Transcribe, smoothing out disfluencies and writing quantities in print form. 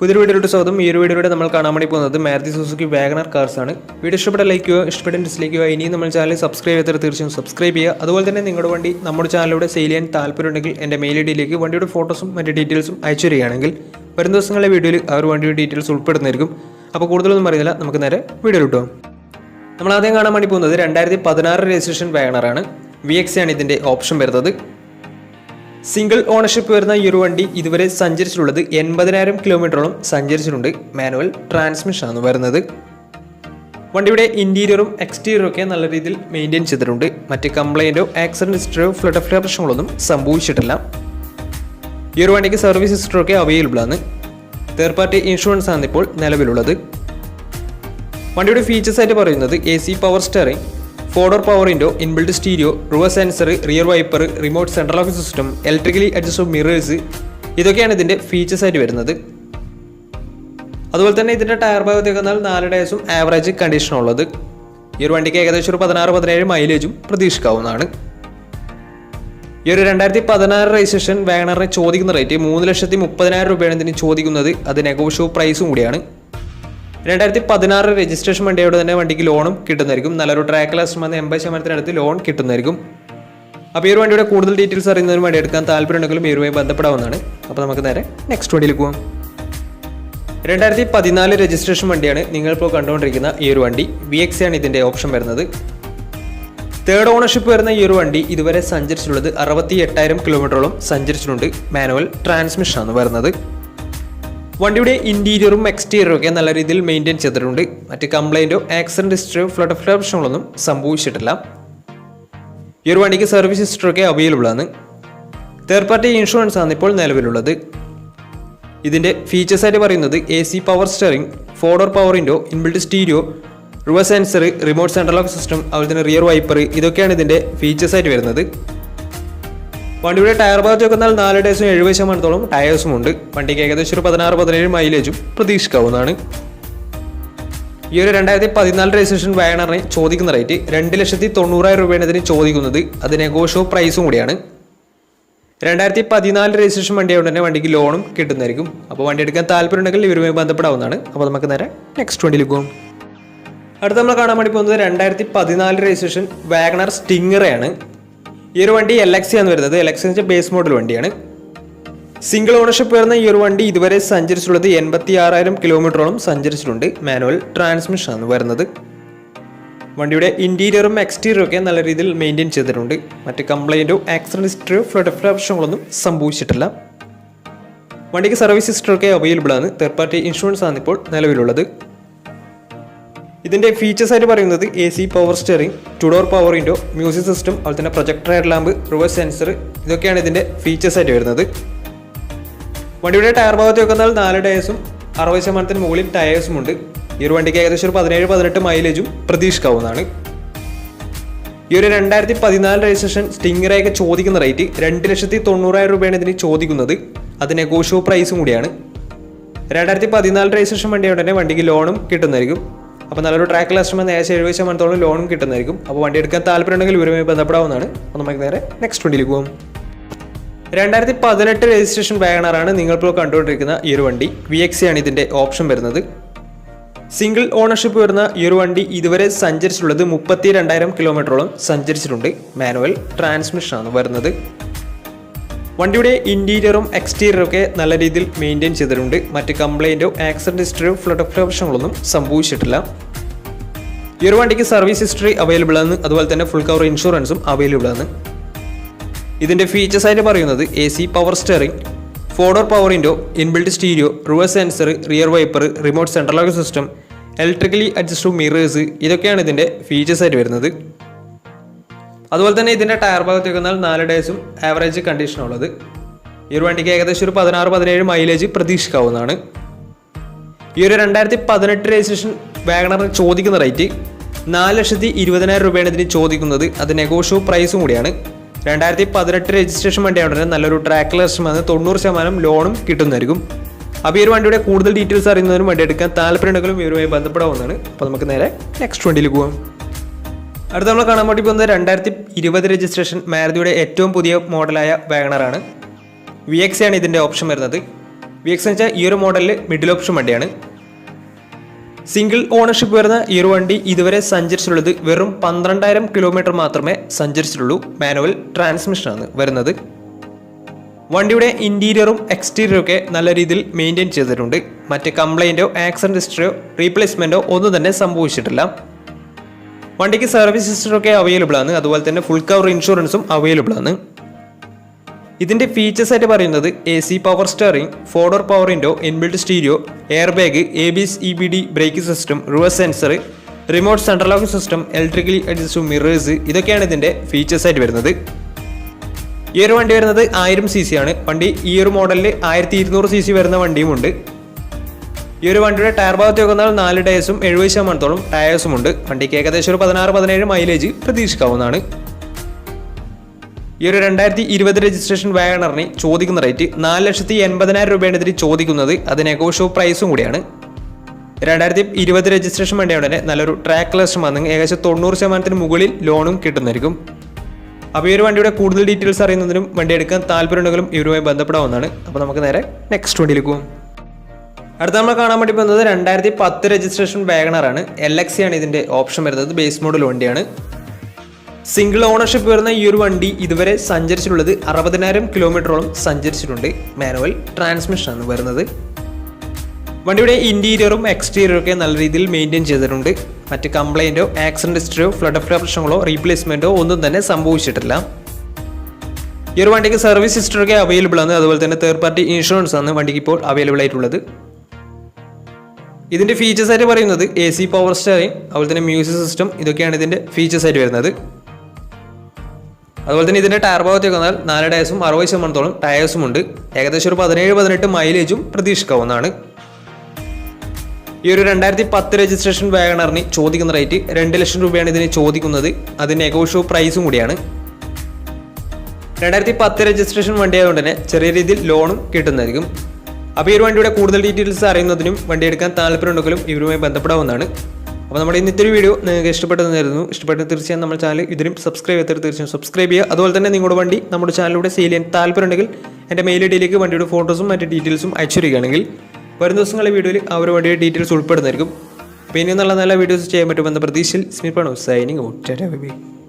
പുതിയ വീഡിയോയിലോട്ട് സ്വാഗതം. ഈ ഒരു വീഡിയോയിലൂടെ നമ്മൾ കാണാൻ വേണ്ടി പോകുന്നത് മാരുതി സുസുക്കി വാഗണർ കാർസ് ആണ്. വീഡിയോ ഇഷ്ടപ്പെട്ട ലൈക്ക് ചെയ്യുക, ഇഷ്ടപ്പെട്ട ഡിസ്ലൈക്ക് ചെയ്യുക. ഇനിയും നമ്മൾ ചാനൽ സബ്സ്ക്രൈബ് ചെയ്തിട്ട് തീർച്ചയായും സബ്സ്ക്രൈബ് ചെയ്യുക. അതുപോലെ തന്നെ നിങ്ങളുടെ വണ്ടി നമ്മുടെ ചാനലിലൂടെ സെയിൽ ചെയ്യാൻ താല്പര്യമുണ്ടെങ്കിൽ എൻ്റെ മെയിൽ ഐഡിയിലേക്ക് വണ്ടിയുടെ ഫോട്ടോസും മറ്റ് ഡീറ്റെയിൽസും അയച്ചു തരികയാണെങ്കിൽ വരും ദിവസങ്ങളിലെ വീഡിയോയിൽ ആ ഒരു വണ്ടിയുടെ ഡീറ്റെയിൽസ് ഉൾപ്പെടുന്നതായിരിക്കും. അപ്പോൾ കൂടുതലൊന്നും പറയുന്നില്ല, നമുക്ക് നേരെ വീഡിയോയിലോട്ട് പോകാം. നമ്മൾ ആദ്യം കാണാൻ വേണ്ടി പോകുന്നത് 2016 രജിസ്ട്രേഷൻ വാഗണറാണ്. VX ആണ് ഇതിൻ്റെ ഓപ്ഷൻ വരുന്നത്. സിംഗിൾ ഓണർഷിപ്പ് വരുന്ന ഈ ഒരു വണ്ടി ഇതുവരെ സഞ്ചരിച്ചിട്ടുള്ളത് 80,000 കിലോമീറ്ററോളം സഞ്ചരിച്ചിട്ടുണ്ട്. മാനുവൽ ട്രാൻസ്മിഷൻ ആണ് വരുന്നത്. വണ്ടിയുടെ ഇൻറ്റീരിയറും എക്സ്റ്റീരിയറും ഒക്കെ നല്ല രീതിയിൽ മെയിൻറ്റെയിൻ ചെയ്തിട്ടുണ്ട്. മറ്റ് കംപ്ലൈൻറ്റോ ആക്സിഡൻറ്റ് ഹിസ്റ്ററിയോ ഫ്ലഡ് ഓഫ് പ്രശ്നങ്ങളൊന്നും സംഭവിച്ചിട്ടില്ല. ഈ ഒരു വണ്ടിക്ക് സർവീസ് ഹിസ്റ്ററൊക്കെ അവൈലബിൾ ആണ്. തേർഡ് പാർട്ടി ഇൻഷുറൻസ് ആണ് ഇപ്പോൾ നിലവിലുള്ളത്. വണ്ടിയുടെ ഫീച്ചേഴ്സ് ആയിട്ട് പറയുന്നത് AC power steering, 4-door power window, inbuilt stereo, reverse sensor, rear wiper, remote central lock system, electrically adjustable mirrors, ഇതൊക്കെയാണ് ഇതിൻ്റെ ഫീച്ചേഴ്സ് ആയിട്ട് വരുന്നത്. അതുപോലെ തന്നെ ഇതിൻ്റെ ടയർ ഭാഗത്തേക്ക് വന്നാൽ 4 ടയേഴ്സും ആവറേജ് കണ്ടീഷനുള്ളത്. ഈ ഒരു വണ്ടിക്ക് ഏകദേശം ഒരു 16-17 മൈലേജും പ്രതീക്ഷിക്കാവുന്നതാണ്. ഈ ഒരു 2016 രജിസ്ട്രേഷൻ വാഗണറിന് ചോദിക്കുന്ന റേറ്റ് 3,30,000 രൂപയാണ് ഇതിന് ചോദിക്കുന്നത്. അത് നെഗോഷ്യബിൾ പ്രൈസും കൂടിയാണ്. 2016 രജിസ്ട്രേഷൻ വണ്ടിയോട് തന്നെ വണ്ടിക്ക് ലോണും കിട്ടുന്നതായിരിക്കും. നല്ലൊരു ട്രാക്ക് ലാസ്റ്റ് 80% ലോൺ കിട്ടുന്നതായിരിക്കും. അപ്പോൾ ഈ ഒരു വണ്ടിയുടെ കൂടുതൽ ഡീറ്റെയിൽസ് അറിയുന്നതിന് വണ്ടി എടുക്കാൻ താല്പര്യമുണ്ടെങ്കിലും ഈ ഒരുമായി ബന്ധപ്പെടാവുന്നതാണ്. അപ്പോൾ നമുക്ക് നേരെ നെക്സ്റ്റ് വണ്ടിയിൽ പോകാം. 2014 രജിസ്ട്രേഷൻ വണ്ടിയാണ് നിങ്ങളിപ്പോൾ കണ്ടുകൊണ്ടിരിക്കുന്ന ഈ ഒരു വണ്ടി. VX ആണ് ഇതിൻ്റെ ഓപ്ഷൻ വരുന്നത്. തേർഡ് ഓണർഷിപ്പ് വരുന്ന ഈ ഒരു വണ്ടി ഇതുവരെ സഞ്ചരിച്ചിട്ടുള്ളത് 68,000 കിലോമീറ്ററോളം സഞ്ചരിച്ചിട്ടുണ്ട്. മാനുവൽ ട്രാൻസ്മിഷൻ ആണ് വരുന്നത്. വണ്ടിയുടെ ഇൻറ്റീരിയറും എക്സ്റ്റീരിയറും ഒക്കെ നല്ല രീതിയിൽ മെയിൻറ്റെയിൻ ചെയ്തിട്ടുണ്ട്. മറ്റ് കംപ്ലൈൻറ്റോ ആക്സിഡൻറ്റ് ഹിസ്റ്ററിയോ ഫ്ലഡ് ഓഫ് പ്രശ്നങ്ങളൊന്നും സംഭവിച്ചിട്ടില്ല. ഈ ഒരു വണ്ടിക്ക് സർവീസ് ഹിസ്റ്ററൊക്കെ അവൈലബിൾ ആണ്. തേർഡ് പാർട്ടി ഇൻഷുറൻസ് ആണ് ഇപ്പോൾ നിലവിലുള്ളത്. ഇതിൻ്റെ ഫീച്ചേഴ്സ് ആയിട്ട് പറയുന്നത് AC power steering, 4-door power window, inbuilt stereo, reverse sensor, remote central lock system, അതുപോലെ തന്നെ റിയർ വൈപ്പർ, ഇതൊക്കെയാണ് ഇതിൻ്റെ ഫീച്ചേഴ്സ് ആയിട്ട് വരുന്നത്. വണ്ടിയുടെ ടയർ ഭാഗത്തേക്ക് വന്നാൽ 4 ടയേഴ്സും 70%-ഓളം ടയേഴ്സും ഉണ്ട്. വണ്ടിക്ക് ഏകദേശം ഒരു 16-17 മൈലേജും പ്രതീക്ഷിക്കാവുന്നതാണ്. ഈ ഒരു 2014 രജിസ്ട്രേഷൻ വാഗണറിന് ചോദിക്കുന്ന റേറ്റ് 2,90,000 രൂപയാണ് ഇതിന് ചോദിക്കുന്നത്. അത് നെഗോഷ്യബിൾ പ്രൈസും കൂടിയാണ്. 2014 രജിസ്ട്രേഷൻ വണ്ടിയായതുകൊണ്ട് തന്നെ വണ്ടിക്ക് ലോണും കിട്ടുന്നതായിരിക്കും. അപ്പോൾ വണ്ടി എടുക്കാൻ താല്പര്യമുണ്ടെങ്കിൽ ഇവരുമായി ബന്ധപ്പെടാവുന്നതാണ്. അപ്പോൾ നമുക്ക് നേരെ നെക്സ്റ്റ് വണ്ടിയിൽ പോകും. അടുത്ത നമ്മൾ കാണാൻ വേണ്ടി പോകുന്നത് 2014 രജിസ്ട്രേഷൻ വാഗണർ സ്റ്റിംഗറയാണ്. ഈ ഒരു വണ്ടി LX ആണ് വരുന്നത്. LX എന്ന് വെച്ചാൽ ബേസ് മോഡൽ വണ്ടിയാണ്. സിംഗിൾ ഓണർഷിപ്പ് വരുന്ന ഈ ഒരു വണ്ടി ഇതുവരെ സഞ്ചരിച്ചിട്ടുള്ളത് 86,000 കിലോമീറ്ററോളം സഞ്ചരിച്ചിട്ടുണ്ട്. മാനുവൽ ട്രാൻസ്മിഷൻ ആണ് വരുന്നത്. വണ്ടിയുടെ ഇൻറ്റീരിയറും എക്സ്റ്റീരിയറും ഒക്കെ നല്ല രീതിയിൽ മെയിൻറ്റെയിൻ ചെയ്തിട്ടുണ്ട്. മറ്റ് കംപ്ലൈൻറ്റോ ആക്സിഡൻറ്റ് ഹിസ്റ്ററിയോ ഫ്ലഡ് ഓഫ് പ്രശ്നങ്ങളൊന്നും സംഭവിച്ചിട്ടില്ല. വണ്ടിക്ക് സർവീസ് ഹിസ്റ്ററൊക്കെ അവൈലബിൾ ആണ്. തേർഡ് പാർട്ടി ഇൻഷുറൻസ് ആണ് ഇപ്പോൾ നിലവിലുള്ളത്. ഇതിൻ്റെ ഫീച്ചേഴ്സ് ആയിട്ട് പറയുന്നത് AC power steering, 2-door power window, music system, അതുപോലെ തന്നെ projector head lamp, reverse sensor, ഇതൊക്കെയാണ് ഇതിൻ്റെ ഫീച്ചേഴ്സ് ആയിട്ട് വരുന്നത്. വണ്ടിയുടെ ടയർ ഭാഗത്തേക്ക് വന്നാൽ 4 ടയേഴ്സും 60%-ന് മുകളിൽ ടയേഴ്സും ഉണ്ട്. ഈ ഒരു വണ്ടിക്ക് ഏകദേശം ഒരു 17-18 മൈലേജും പ്രതീക്ഷിക്കാവുന്നതാണ്. ഈ ഒരു 2014 രജിസ്ട്രേഷൻ സ്റ്റിംഗറയൊക്കെ ചോദിക്കുന്ന റേറ്റ് 2,90,000 രൂപയാണ് ഇതിന് ചോദിക്കുന്നത്. അത് നെഗോഷ്യബിൾ പ്രൈസും കൂടിയാണ്. 2014 രജിസ്ട്രേഷൻ വണ്ടിയോടെ തന്നെ വണ്ടിക്ക് ലോണും കിട്ടുന്നതായിരിക്കും. അപ്പോൾ നല്ലൊരു ട്രാക്ക് ലാസ്റ്റ് 70%-ഓളം ലോണും കിട്ടുന്നതായിരിക്കും. അപ്പോൾ വണ്ടി എടുക്കാൻ താല്പര്യമുണ്ടെങ്കിൽ ഇവരുമായി ബന്ധപ്പെടാവുന്നതാണ്. അപ്പോൾ നമുക്ക് നേരെ നെക്സ്റ്റ് വണ്ടിയിൽ പോകും. 2018 രജിസ്ട്രേഷൻ വാഗണറാണ് നിങ്ങളിപ്പോൾ കണ്ടുകൊണ്ടിരിക്കുന്ന ഈ ഒരു വണ്ടി. VX ആണ് ഇതിൻ്റെ ഓപ്ഷൻ വരുന്നത്. സിംഗിൾ ഓണർഷിപ്പ് വരുന്ന ഈ ഒരു വണ്ടി ഇതുവരെ സഞ്ചരിച്ചിട്ടുള്ളത് 32,000 കിലോമീറ്ററോളം സഞ്ചരിച്ചിട്ടുണ്ട്. മാനുവൽ ട്രാൻസ്മിഷൻ ആണ് വരുന്നത്. വണ്ടിയുടെ ഇൻറ്റീരിയറും എക്സ്റ്റീരിയറും ഒക്കെ നല്ല രീതിയിൽ മെയിൻറ്റെയിൻ ചെയ്തിട്ടുണ്ട്. മറ്റ് കംപ്ലൈൻറ്റോ ആക്സിഡൻറ്റ് ഹിസ്റ്ററിയോ ഫ്ലഡ് ഓഫ് പ്രശ്നങ്ങളൊന്നും സംഭവിച്ചിട്ടില്ല. ഈ ഒരു വണ്ടിക്ക് സർവീസ് ഹിസ്റ്ററി അവൈലബിൾ ആണ്. അതുപോലെ തന്നെ ഫുൾ കവർ ഇൻഷുറൻസും അവൈലബിൾ ആണ്. ഇതിൻ്റെ ഫീച്ചേഴ്സ് ആയിട്ട് പറയുന്നത് AC power steering, 4-door power window, inbuilt stereo, reverse sensor, rear wiper, remote central lock system, electrically adjustable mirrors, ഇതൊക്കെയാണ് ഇതിൻ്റെ ഫീച്ചേഴ്സ് ആയിട്ട് വരുന്നത്. അതുപോലെ തന്നെ ഇതിൻ്റെ ടയർ ഭാഗത്തേക്ക് വന്നാൽ 4 ടയേഴ്സും ആവറേജ് കണ്ടീഷനുള്ളത്. ഈ ഒരു വണ്ടിക്ക് ഏകദേശം ഒരു 16-17 മൈലേജ് പ്രതീക്ഷിക്കാവുന്നതാണ്. ഈ ഒരു 2018 രജിസ്ട്രേഷൻ വാഗണറിന് ചോദിക്കുന്ന റേറ്റ് 4,20,000 രൂപയാണ് ഇതിന് ചോദിക്കുന്നത്. അത് നെഗോഷ്യബിൾ പ്രൈസും കൂടിയാണ്. 2018 രജിസ്ട്രേഷൻ വണ്ടിയാണെങ്കിൽ നല്ലൊരു ട്രാക്ക് ലാസ്റ്റ് 90% ലോണും കിട്ടുന്നതായിരിക്കും. അപ്പോൾ ഈ ഒരു വണ്ടിയുടെ കൂടുതൽ ഡീറ്റെയിൽസ് അറിയുന്നതിനും വണ്ടി എടുക്കാൻ താല്പര്യമുണ്ടെങ്കിലും ഇവരുമായി ബന്ധപ്പെടാവുന്നതാണ്. അപ്പോൾ നമുക്ക് നേരെ നെക്സ്റ്റ് വണ്ടിയിൽ പോകാം. അടുത്ത നമ്മൾ കാണാൻ വേണ്ടി പോകുന്നത് 2020 രജിസ്ട്രേഷൻ മാരുതിയുടെ ഏറ്റവും പുതിയ മോഡലായ വാഗണറാണ്. VX ആണ് ഇതിൻ്റെ ഓപ്ഷൻ വരുന്നത്. VX എന്ന് വെച്ചാൽ ഈ ഒരു മോഡലിൽ മിഡിൽ ഓപ്ഷൻ വണ്ടിയാണ്. സിംഗിൾ ഓണർഷിപ്പ് വരുന്ന ഈ ഒരു വണ്ടി ഇതുവരെ സഞ്ചരിച്ചിട്ടുള്ളത് വെറും 12,000 കിലോമീറ്റർ മാത്രമേ സഞ്ചരിച്ചിട്ടുള്ളൂ. മാനുവൽ ട്രാൻസ്മിഷനാണ് വരുന്നത്. വണ്ടിയുടെ ഇന്റീരിയറും എക്സ്റ്റീരിയറും ഒക്കെ നല്ല രീതിയിൽ മെയിൻറ്റെയിൻ ചെയ്തിട്ടുണ്ട്. മറ്റ് കംപ്ലൈൻറ്റോ ആക്സിഡന്റ് ഹിസ്റ്ററിയോ റീപ്ലേസ്മെൻറ്റോ ഒന്നും തന്നെ സംഭവിച്ചിട്ടില്ല. വണ്ടിക്ക് സർവീസ് ഹിസ്റ്ററൊക്കെ അവൈലബിൾ ആണ്. അതുപോലെ തന്നെ ഫുൾ കവർ ഇൻഷുറൻസും അവൈലബിൾ ആണ്. ഇതിൻ്റെ ഫീച്ചേഴ്സ് ആയിട്ട് പറയുന്നത് AC power steering, 4-door power window, inbuilt stereo, air bag, ABS EBD brake system, reverse sensor, remote central locking system, electrically adjustable mirrors, ഇതൊക്കെയാണ് ഇതിൻ്റെ ഫീച്ചേഴ്സ് ആയിട്ട് വരുന്നത്. ഈ ഒരു വണ്ടി വരുന്നത് 1000 cc ആണ്. വണ്ടി ഈ ഒരു മോഡലിൽ 1200 cc വരുന്ന വണ്ടിയുമുണ്ട്. ഈ ഒരു വണ്ടിയുടെ ടയർ ഭാഗത്ത് നോക്കുന്നാൽ 4 ടയേഴ്സും 70% ടയേഴ്സും ഉണ്ട്. വണ്ടിക്ക് ഏകദേശം ഒരു 16-17 മൈലേജ് പ്രതീക്ഷിക്കാവുന്നതാണ്. ഈ ഒരു 2020 രജിസ്ട്രേഷൻ വാഗണറിന് ചോദിക്കുന്ന റേറ്റ് 4,80,000 രൂപയാണ് ഇതിന് ചോദിക്കുന്നത്. അത് നെഗോഷ്യബിൾ പ്രൈസും കൂടിയാണ്. 2020 രജിസ്ട്രേഷൻ വണ്ടിയാണ് തന്നെ നല്ലൊരു ട്രാക്ക് ലക്ഷം വന്നെങ്കിൽ ഏകദേശം 90% മുകളിൽ ലോണും കിട്ടുന്നതായിരിക്കും. അപ്പോൾ ഈ ഒരു വണ്ടിയുടെ കൂടുതൽ ഡീറ്റെയിൽസ് അറിയുന്നതിനും വണ്ടി എടുക്കാൻ താല്പര്യമുണ്ടെങ്കിലും ഇവരുമായി ബന്ധപ്പെടാവുന്നതാണ്. അപ്പോൾ നമുക്ക് നേരെ നെക്സ്റ്റ് വണ്ടിയിലേക്ക് പോകും. അടുത്ത നമ്മൾ കാണാൻ വേണ്ടി പോകുന്നത് 2010 രജിസ്ട്രേഷൻ വാഗണറാണ്. LX ആണ് ഇതിൻ്റെ ഓപ്ഷൻ വരുന്നത്. ബേസ് മോഡൽ വണ്ടിയാണ്. സിംഗിൾ ഓണർഷിപ്പ് വരുന്ന ഈ ഒരു വണ്ടി ഇതുവരെ സഞ്ചരിച്ചിട്ടുള്ളത് 60,000 കിലോമീറ്ററോളം സഞ്ചരിച്ചിട്ടുണ്ട്. മാനുവൽ ട്രാൻസ്മിഷനാണ് വരുന്നത്. വണ്ടിയുടെ ഇന്റീരിയറും എക്സ്റ്റീരിയറും ഒക്കെ നല്ല രീതിയിൽ മെയിൻറ്റെയിൻ ചെയ്തിട്ടുണ്ട്. മറ്റ് കംപ്ലൈൻറ്റോ ആക്സിഡന്റ് ഹിസ്റ്ററിയോ ഫ്ലഡ് പ്രശ്നങ്ങളോ റീപ്ലേസ്മെൻറ്റോ ഒന്നും തന്നെ സംഭവിച്ചിട്ടില്ല. ഈ ഒരു വണ്ടിക്ക് സർവീസ് ഹിസ്റ്ററൊക്കെ അവൈലബിൾ ആണ്. അതുപോലെ തന്നെ തേർഡ് പാർട്ടി ഇൻഷുറൻസ് ആണ് വണ്ടിക്ക് ഇപ്പോൾ അവൈലബിൾ ആയിട്ടുള്ളത്. ഇതിൻ്റെ ഫീച്ചേഴ്സ് ആയിട്ട് പറയുന്നത് AC പവർ സ്റ്റിയറിംഗ്, അതുപോലെ തന്നെ മ്യൂസിക് സിസ്റ്റം, ഇതൊക്കെയാണ് ഇതിൻ്റെ ഫീച്ചേഴ്സ് ആയിട്ട് വരുന്നത്. അതുപോലെ തന്നെ ഇതിൻ്റെ ടയർ ഭാഗത്തേക്ക് വന്നാൽ 4 ടയേഴ്സും 60% ടയേഴ്സും ഉണ്ട്. ഏകദേശം ഒരു 17-18 മൈലേജും പ്രതീക്ഷിക്കാവുന്നതാണ്. ഈ ഒരു 2010 രജിസ്ട്രേഷൻ വാഗണറിന് ചോദിക്കുന്ന റേറ്റ് 2 ലക്ഷം രൂപയാണ് ഇതിന് ചോദിക്കുന്നത്. അത് നെഗോഷ്യബിൾ പ്രൈസും കൂടിയാണ്. 2010 രജിസ്ട്രേഷൻ വണ്ടി ആയതുകൊണ്ട് തന്നെ ചെറിയ രീതിയിൽ ലോണും കിട്ടുന്നതായിരിക്കും. അപ്പോൾ ഈ ഒരു വണ്ടിയുടെ കൂടുതൽ ഡീറ്റെയിൽസ് അറിയുന്നതിനും വണ്ടി എടുക്കാൻ താല്പര്യമുണ്ടെങ്കിലും ഇവരുമായി ബന്ധപ്പെടാവുന്നതാണ്. അപ്പോൾ നമ്മുടെ ഇന്നത്തെ ഒരു വീഡിയോ നിങ്ങൾക്ക് ഇഷ്ടപ്പെട്ടെന്നായിരുന്നു. ഇഷ്ടപ്പെട്ടെന്ന് തീർച്ചയായും നമ്മുടെ ചാനൽ ഇതിനും സബ്സ്ക്രൈബ് ചെയ്തിട്ട് തീർച്ചയായും സബ്സ്ക്രൈബ് ചെയ്യുക. അതുപോലെ തന്നെ നിങ്ങളുടെ വണ്ടി നമ്മുടെ ചാനലിലൂടെ സെയിൽ ചെയ്യാൻ താല്പര്യമുണ്ടെങ്കിൽ എൻ്റെ മെയിൽ ഐഡിയിലേക്ക് വണ്ടിയുടെ ഫോട്ടോസും മറ്റ് ഡീറ്റെയിൽസും അയച്ചു തരികയാണെങ്കിൽ വരും ദിവസങ്ങളിലെ വീഡിയോയിൽ ആ ഒരു വണ്ടിയുടെ ഡീറ്റെയിൽസ് ഉൾപ്പെടുന്നതായിരിക്കും. അപ്പോൾ ഇനിയും നല്ല നല്ല വീഡിയോസ് ചെയ്യാൻ പറ്റുമെന്ന പ്രതീക്ഷയിൽ സ്മിർപ്പാണ് സൈനിങ് ഔട്ട്.